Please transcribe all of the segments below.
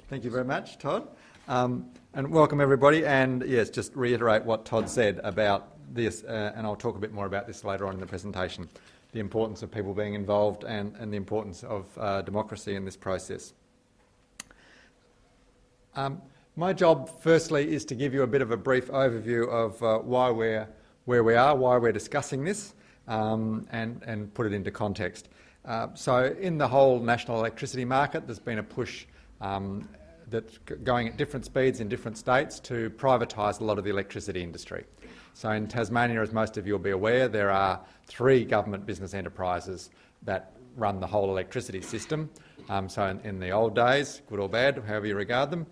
Thank you very much, Todd. And welcome everybody. And yes, just reiterate what Todd said about this, and I'll talk a bit more about this later on in the presentation, the importance of people being involved and the importance of democracy in this process. My job, firstly, is to give you a bit of a brief overview of why we're where we are, why we're discussing this, and put it into context. So in the whole national electricity market, there's been a push that's going at different speeds in different states to privatise a lot of the electricity industry. So in Tasmania, as most of you will be aware, there are 3 government business enterprises that run the whole electricity system. So in the old days, good or bad, however you regard them,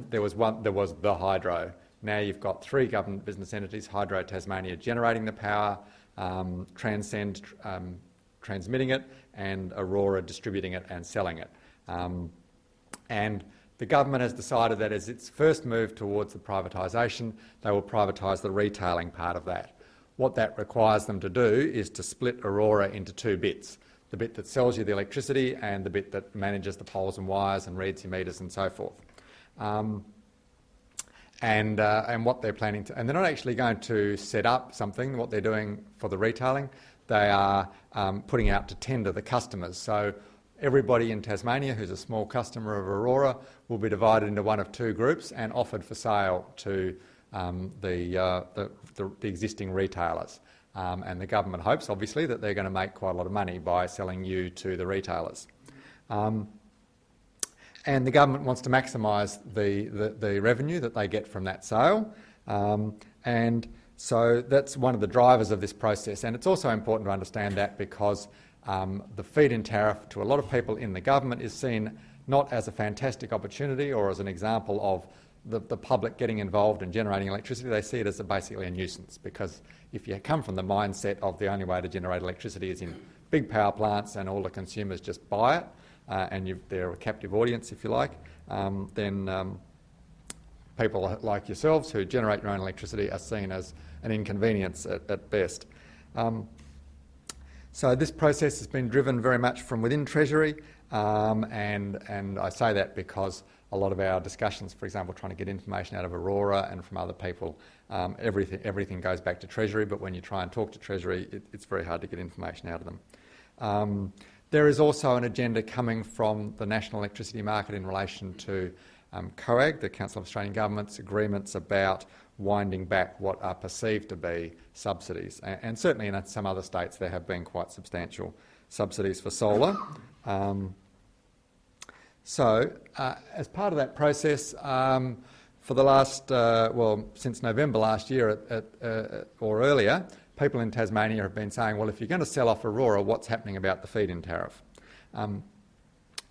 there was the hydro. Now you've got 3 government business entities, Hydro Tasmania generating the power, Transcend transmitting it, and Aurora distributing it and selling it. And the government has decided that as its first move towards the privatisation, they will privatise the retailing part of that. What that requires them to do is to split Aurora into 2 bits, the bit that sells you the electricity and the bit that manages the poles and wires and reads your meters and so forth. And what they're planning to... And they're not actually going to set up something. What they're doing for the retailing, they are putting out to tender the customers. So everybody in Tasmania who's a small customer of Aurora will be divided into one of 2 groups and offered for sale to the existing retailers. And the government hopes, obviously, that they're going to make quite a lot of money by selling you to the retailers. And the government wants to maximise the revenue that they get from that sale. And so that's one of the drivers of this process. And it's also important to understand that because the feed-in tariff to a lot of people in the government is seen not as a fantastic opportunity or as an example of the public getting involved and generating electricity. They see it as basically a nuisance, because if you come from the mindset of the only way to generate electricity is in big power plants and all the consumers just buy it, and they're a captive audience, if you like, then people like yourselves who generate your own electricity are seen as an inconvenience at best. So this process has been driven very much from within Treasury, and I say that because a lot of our discussions, for example, trying to get information out of Aurora and from other people, everything goes back to Treasury, but when you try and talk to Treasury, it's very hard to get information out of them. There is also an agenda coming from the national electricity market in relation to COAG, the Council of Australian Governments, agreements about winding back what are perceived to be subsidies. And certainly in some other states there have been quite substantial subsidies for solar. So as part of that process, for the last, since November last year or earlier, people in Tasmania have been saying, well, if you're going to sell off Aurora, what's happening about the feed-in tariff?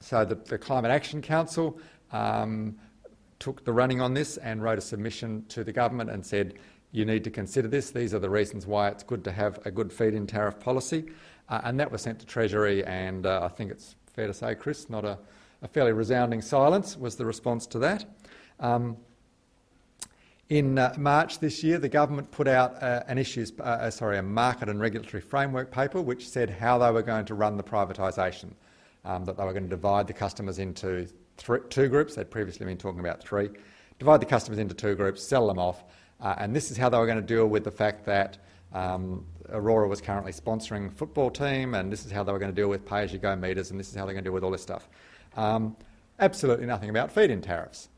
So the Climate Action Council took the running on this and wrote a submission to the government and said, you need to consider this. These are the reasons why it's good to have a good feed-in tariff policy. And that was sent to Treasury, and I think it's fair to say, Chris, not a fairly resounding silence was the response to that. In March this year, the government put out a market and regulatory framework paper which said how they were going to run the privatisation, that they were going to divide the customers into 2 groups. They'd previously been talking about 3. Divide the customers into 2 groups, sell them off, and this is how they were going to deal with the fact that Aurora was currently sponsoring a football team, and this is how they were going to deal with pay-as-you-go meters, and this is how they're going to deal with all this stuff. Absolutely nothing about feed-in tariffs.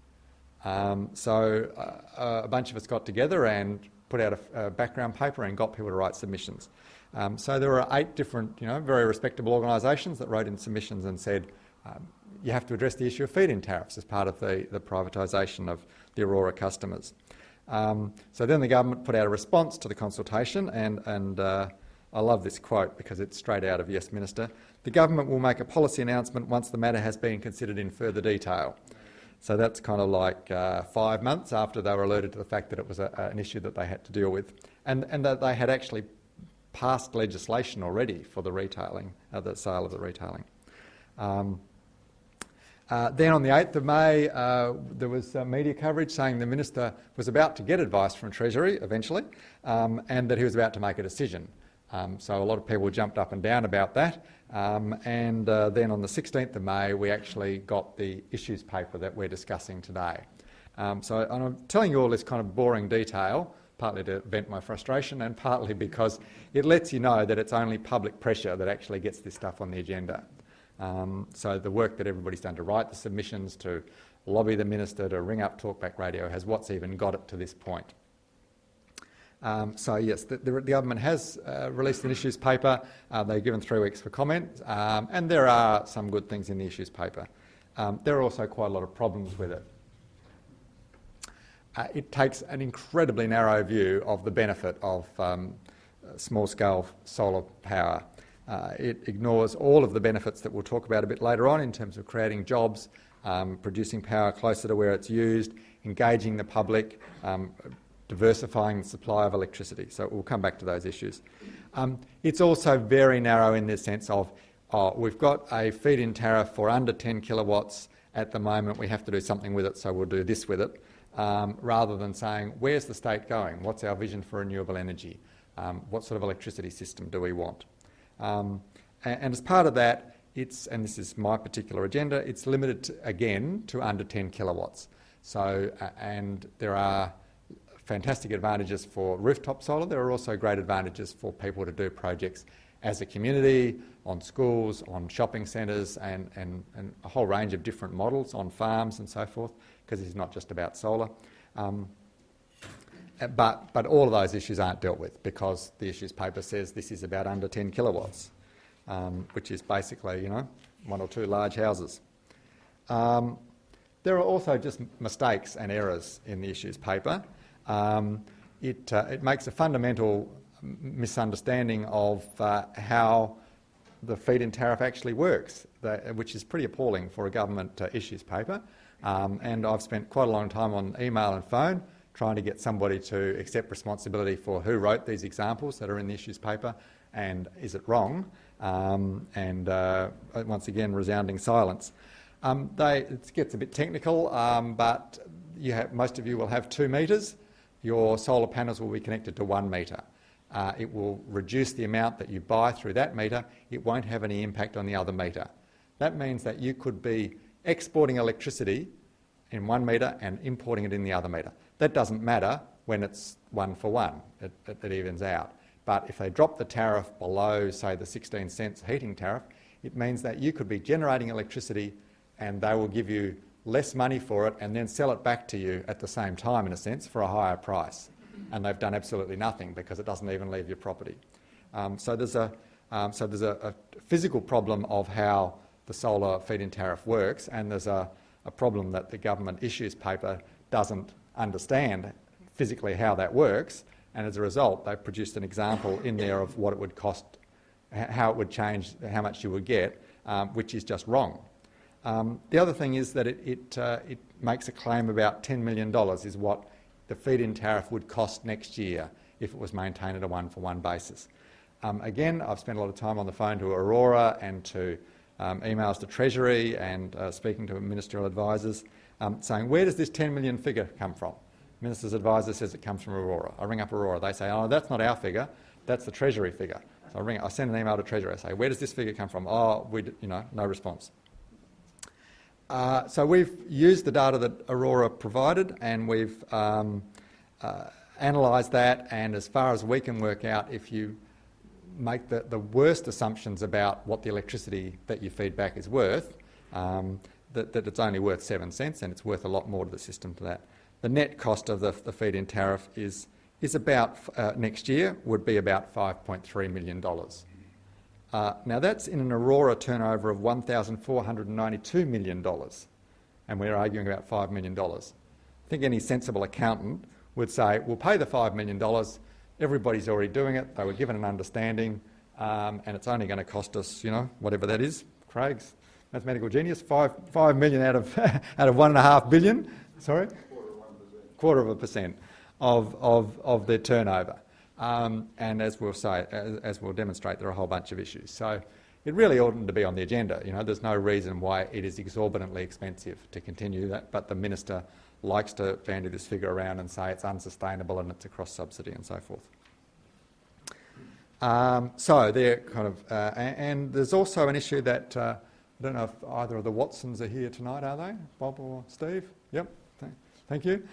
So a bunch of us got together and put out a background paper and got people to write submissions. So there were 8 different, very respectable organisations that wrote in submissions and said, you have to address the issue of feed-in tariffs as part of the privatisation of the Aurora customers. So then the government put out a response to the consultation, and I love this quote because it's straight out of Yes Minister. The government will make a policy announcement once the matter has been considered in further detail. So that's kind of like 5 months after they were alerted to the fact that it was an issue that they had to deal with, and that they had actually passed legislation already for the retailing, the sale of the retailing. Then on the 8th of May, there was media coverage saying the Minister was about to get advice from Treasury eventually, and that he was about to make a decision. So a lot of people jumped up and down about that. Then on the 16th of May, we actually got the issues paper that we're discussing today. So I'm telling you all this kind of boring detail, partly to vent my frustration and partly because it lets you know that it's only public pressure that actually gets this stuff on the agenda. So the work that everybody's done to write the submissions, to lobby the minister, to ring up Talkback Radio has what's even got it to this point. So yes, the government has released an issues paper. They've given 3 weeks for comment, and there are some good things in the issues paper. There are also quite a lot of problems with it. It takes an incredibly narrow view of the benefit of small-scale solar power. It ignores all of the benefits that we'll talk about a bit later on in terms of creating jobs, producing power closer to where it's used, engaging the public, diversifying the supply of electricity. So we'll come back to those issues. It's also very narrow in the sense of, we've got a feed-in tariff for under 10 kilowatts at the moment, we have to do something with it, so we'll do this with it, rather than saying, where's the state going? What's our vision for renewable energy? What sort of electricity system do we want? And as part of that, and this is my particular agenda, it's limited again to under 10 kilowatts. So, and there are fantastic advantages for rooftop solar. There are also great advantages for people to do projects as a community, on schools, on shopping centres, and a whole range of different models on farms and so forth, because it's not just about solar. But all of those issues aren't dealt with because the issues paper says this is about under 10 kilowatts, which is basically, 1 or 2 large houses. There are also just mistakes and errors in the issues paper. It makes a fundamental misunderstanding of how the feed-in tariff actually works, which is pretty appalling for a government issues paper. And I've spent quite a long time on email and phone trying to get somebody to accept responsibility for who wrote these examples that are in the issues paper and is it wrong. Once again, resounding silence. It gets a bit technical, but most of you will have 2 metres. Your solar panels will be connected to 1 metre. It will reduce the amount that you buy through that metre. It won't have any impact on the other metre. That means that you could be exporting electricity in 1 metre and importing it in the other metre. That doesn't matter when it's 1 for 1. It evens out. But if they drop the tariff below, say, the 16 cents heating tariff, it means that you could be generating electricity and they will give you less money for it and then sell it back to you at the same time, in a sense, for a higher price. And they've done absolutely nothing because it doesn't even leave your property. So there's a physical problem of how the solar feed-in tariff works, and there's a problem that the government issues paper doesn't understand physically how that works, and as a result they've produced an example in there of what it would cost, how it would change, how much you would get, which is just wrong. The other thing is that it makes a claim about $10 million is what the feed-in tariff would cost next year if it was maintained at a 1-for-1 basis. Again, I've spent a lot of time on the phone to Aurora and to emails to Treasury and speaking to ministerial advisors, saying, where does this 10 million figure come from? Minister's advisor says it comes from Aurora. I ring up Aurora. They say, oh, that's not our figure. That's the Treasury figure. So I send an email to Treasury. I say, where does this figure come from? Oh, no response. So we've used the data that Aurora provided, and we've analysed that, and as far as we can work out, if you make the worst assumptions about what the electricity that you feed back is worth, that it's only worth 7 cents, and it's worth a lot more to the system to that. The net cost of the feed-in tariff is about, next year, would be about $5.3 million. Now that's in an Aurora turnover of $1,492 million, and we're arguing about $5 million. I think any sensible accountant would say, we'll pay the $5 million, everybody's already doing it, they were given an understanding, and it's only going to cost us, whatever that is, Craig's mathematical genius, 5 million out of out of 1.5 billion, sorry? 0.25% of their turnover. And as we'll demonstrate, there are a whole bunch of issues. So it really oughtn't to be on the agenda. There's no reason why it is exorbitantly expensive to continue that, but the minister likes to bandy this figure around and say it's unsustainable and it's a cross-subsidy and so forth. So they're kind of, and there's also an issue that, I don't know if either of the Watsons are here tonight, are they? Bob or Steve? Yep, thank you.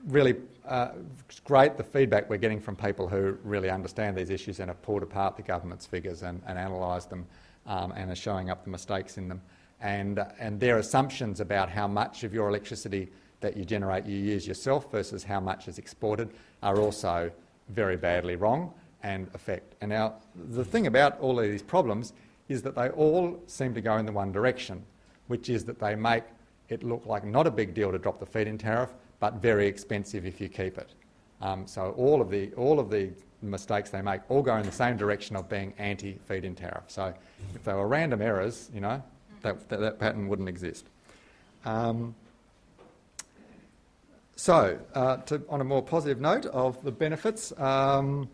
Really it's great the feedback we're getting from people who really understand these issues and have pulled apart the government's figures and analysed them and are showing up the mistakes in them. And their assumptions about how much of your electricity that you generate you use yourself versus how much is exported are also very badly wrong and affect. And now the thing about all of these problems is that they all seem to go in the one direction, which is that they make it look like not a big deal to drop the feed-in tariff, but very expensive if you keep it. So all of the mistakes they make all go in the same direction of being anti-feed-in tariff. So if they were random errors, you know, that pattern wouldn't exist. On a more positive note of the benefits, and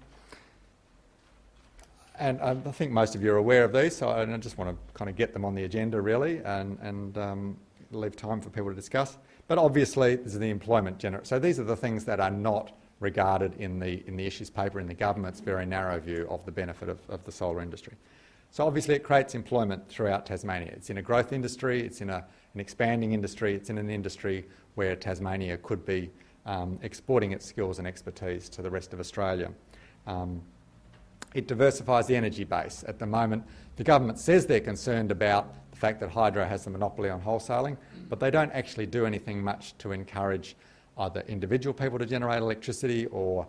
I think most of you are aware of these, so I just want to kind of get them on the agenda really and leave time for people to discuss. But obviously, this is the employment generator. So these are the things that are not regarded in the issues paper in the government's very narrow view of the benefit of the solar industry. So obviously, it creates employment throughout Tasmania. It's in a growth industry, it's in an expanding industry, it's in an industry where Tasmania could be exporting its skills and expertise to the rest of Australia. It diversifies the energy base. At the moment, the government says they're concerned about the fact that hydro has the monopoly on wholesaling, but they don't actually do anything much to encourage either individual people to generate electricity or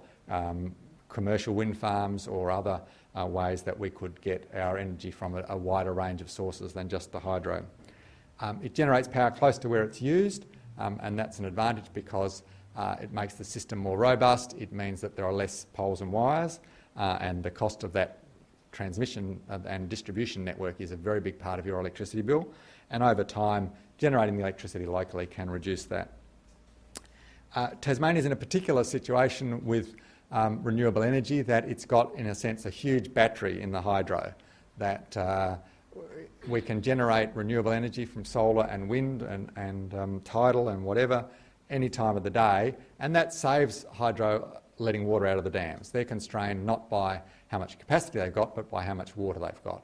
commercial wind farms or other ways that we could get our energy from a wider range of sources than just the hydro. It generates power close to where it's used, and that's an advantage because it makes the system more robust. It means that there are less poles and wires, and the cost of that transmission and distribution network is a very big part of your electricity bill, and over time generating the electricity locally can reduce that. Tasmania is in a particular situation with renewable energy that it's got, in a sense, a huge battery in the hydro that we can generate renewable energy from solar and wind and tidal and whatever any time of the day, and that saves hydro letting water out of the dams. They're constrained not by how much capacity they've got, but by how much water they've got.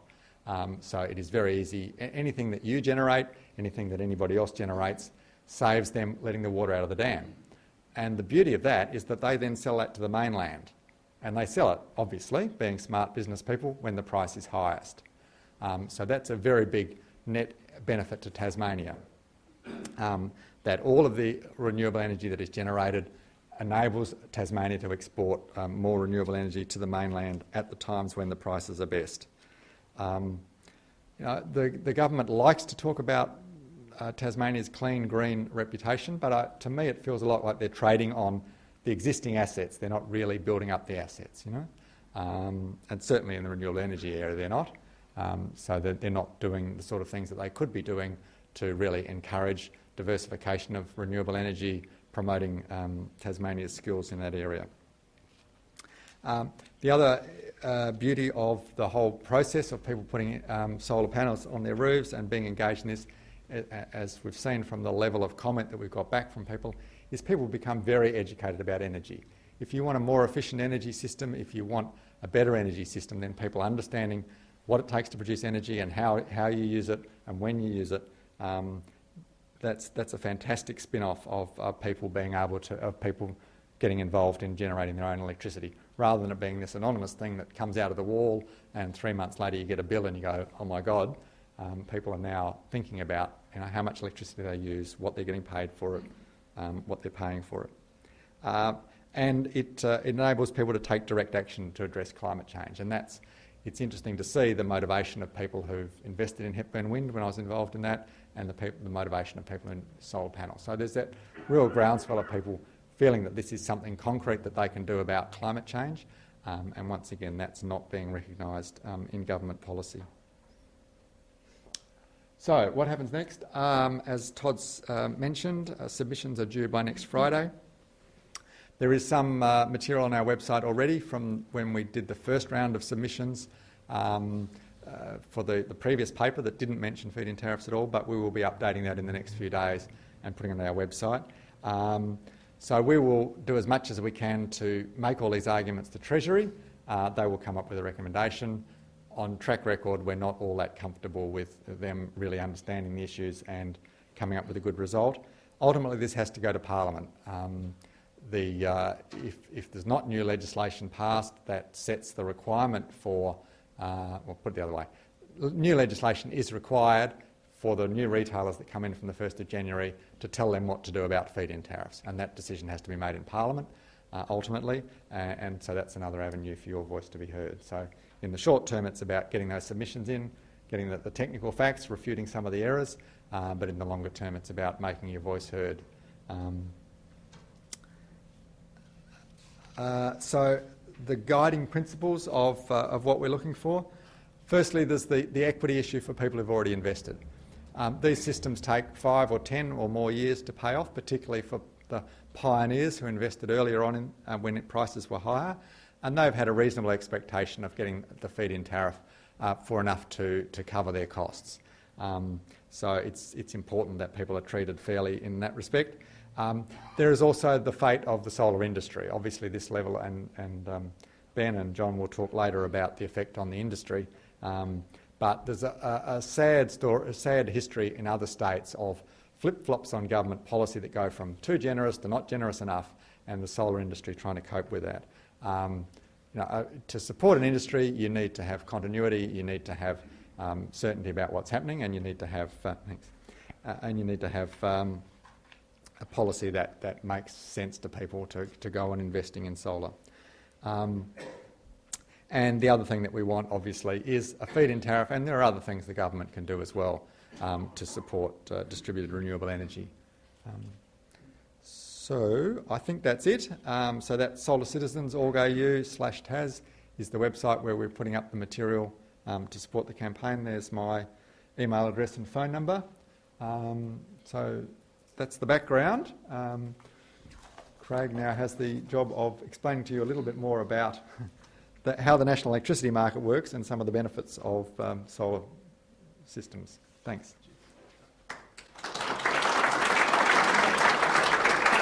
So it is very easy. Anything that you generate, anything that anybody else generates, saves them letting the water out of the dam. And the beauty of that is that they then sell that to the mainland. And they sell it, obviously, being smart business people, when the price is highest. So that's a very big net benefit to Tasmania, that all of the renewable energy that is generated enables Tasmania to export more renewable energy to the mainland at the times when the prices are best. You know, the government likes to talk about Tasmania's clean, green reputation, but to me it feels a lot like they're trading on the existing assets. They're not really building up the assets, you know. And certainly in the renewable energy area they're not. So that they're not doing the sort of things that they could be doing to really encourage diversification of renewable energy, promoting Tasmania's skills in that area. The other beauty of the whole process of people putting solar panels on their roofs and being engaged in this, as we've seen from the level of comment that we've got back from people, is people become very educated about energy. If you want a more efficient energy system, if you want a better energy system, then people understanding what it takes to produce energy and how you use it and when you use it, that's a fantastic spin-off of people being able to, of people getting involved in generating their own electricity, rather than it being this anonymous thing that comes out of the wall and 3 months later you get a bill and you go, oh my God. People are now thinking about, you know, how much electricity they use, what they're getting paid for it, what they're paying for it. And it enables people to take direct action to address climate change. And it's interesting to see the motivation of people who've invested in Hepburn Wind when I was involved in that, and the motivation of people in solar panels. So there's that real groundswell of people feeling that this is something concrete that they can do about climate change. And once again, that's not being recognised in government policy. So what happens next? As Todd's mentioned, submissions are due by next Friday. There is some material on our website already from when we did the first round of submissions for the previous paper that didn't mention feed-in tariffs at all, but we will be updating that in the next few days and putting it on our website. So we will do as much as we can to make all these arguments to Treasury they will come up with a recommendation. On track record, we're not all that comfortable with them really understanding the issues and coming up with a good result. Ultimately, this has to go to Parliament. If there's not new legislation passed that sets the requirement for, well, put it the other way, new legislation is required for the new retailers that come in from the 1st of January to tell them what to do about feed-in tariffs, and that decision has to be made in Parliament ultimately, and so that's another avenue for your voice to be heard. So in the short term, it's about getting those submissions in, getting the technical facts, refuting some of the errors, but in the longer term, it's about making your voice heard. So the guiding principles of what we're looking for. Firstly, there's the equity issue for people who've already invested. These systems take 5 or 10 or more years to pay off, particularly for the pioneers who invested earlier on when prices were higher, and they've had a reasonable expectation of getting the feed-in tariff for enough to cover their costs. So it's important that people are treated fairly in that respect. There is also the fate of the solar industry. Obviously this level, and Ben and John will talk later about the effect on the industry, but there's a sad history in other states of flip-flops on government policy that go from too generous to not generous enough, and the solar industry trying to cope with that. To support an industry, you need to have continuity, you need to have certainty about what's happening, and you need to have a policy that makes sense to people to go on investing in solar. And the other thing that we want, obviously, is a feed-in tariff, and there are other things the government can do as well to support distributed renewable energy. So I think that's it. So that's Solar Citizens, org.au/TAS is the website where we're putting up the material to support the campaign. There's my email address and phone number. So that's the background. Craig now has the job of explaining to you a little bit more about how the national electricity market works and some of the benefits of solar systems. Thanks.